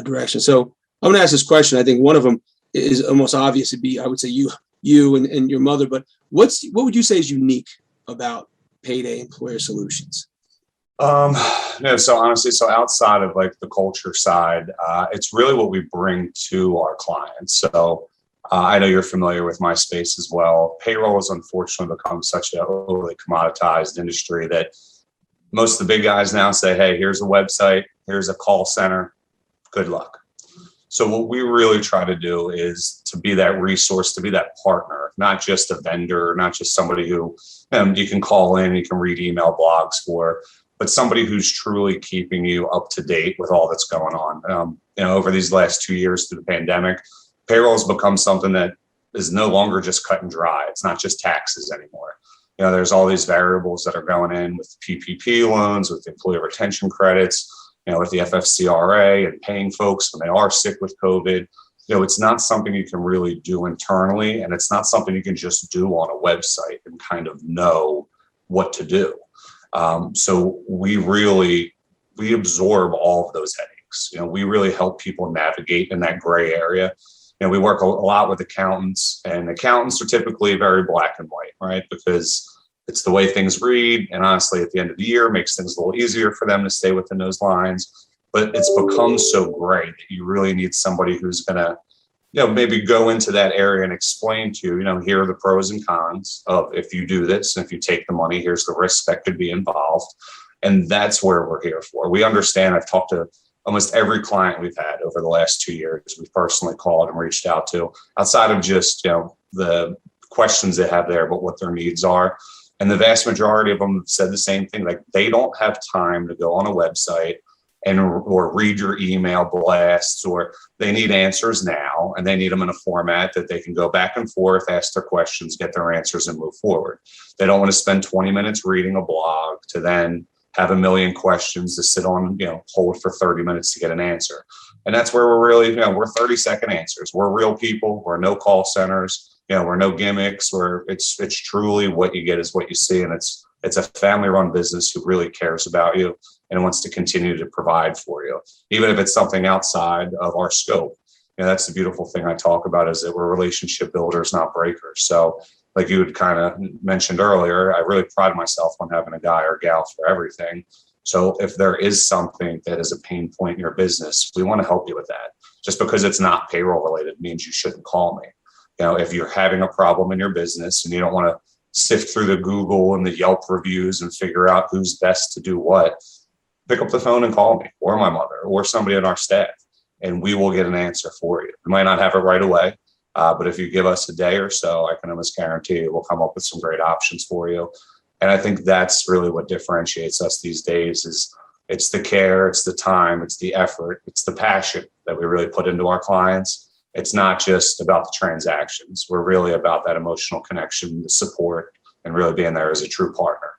direction. So I'm going to ask this question. I think one of them is almost obvious to be, I would say you and your mother, but what would you say is unique about PayDay Employer Solutions? No, so honestly, so outside of like the culture side, it's really what we bring to our clients. So I know you're familiar with my space as well. Payroll has unfortunately become such an overly commoditized industry that most of the big guys now say, hey, here's a website, here's a call center, good luck. So what we really try to do is to be that resource, to be that partner, not just a vendor, not just somebody who you can call in, you can read email blogs for, but somebody who's truly keeping you up to date with all that's going on. Over these last 2 years through the pandemic, payroll has become something that is no longer just cut and dry. It's not just taxes anymore. There's all these variables that are going in with PPP loans, with employee retention credits, with the FFCRA and paying folks when they are sick with COVID. It's not something you can really do internally, and it's not something you can just do on a website and kind of know what to do. So we absorb all of those headaches. We really help people navigate in that gray area. We work a lot with accountants, and accountants are typically very black and white, right? Because it's the way things read. And honestly, at the end of the year, makes things a little easier for them to stay within those lines. But it's become so gray that you really need somebody who's going to, maybe go into that area and explain to you, here are the pros and cons of if you do this, and if you take the money, here's the risk that could be involved. And that's where we're here for. We understand. I've talked to almost every client we've had over the last 2 years. We've personally called and reached out to, outside of just, the questions they have there, but what their needs are. And the vast majority of them have said the same thing. Like, they don't have time to go on a website or read your email blasts, or they need answers now, and they need them in a format that they can go back and forth, ask their questions, get their answers, and move forward. They don't want to spend 20 minutes reading a blog to then have a million questions to sit on, hold for 30 minutes to get an answer. And that's where we're really, we're 30-second answers. We're real people. We're no call centers. We're no gimmicks. It's truly what you get is what you see. And it's a family-run business who really cares about you and wants to continue to provide for you, even if it's something outside of our scope. That's the beautiful thing I talk about, is that we're relationship builders, not breakers. So like you had kind of mentioned earlier, I really pride myself on having a guy or gal for everything. So if there is something that is a pain point in your business, we want to help you with that. Just because it's not payroll related means you shouldn't call me. If you're having a problem in your business and you don't want to sift through the Google and the Yelp reviews and figure out who's best to do what, pick up the phone and call me, or my mother, or somebody on our staff, and we will get an answer for you. We might not have it right away, but if you give us a day or so, I can almost guarantee you we'll come up with some great options for you. And I think that's really what differentiates us these days. Is it's the care, it's the time, it's the effort, it's the passion that we really put into our clients. It's not just about the transactions. We're really about that emotional connection, the support, and really being there as a true partner.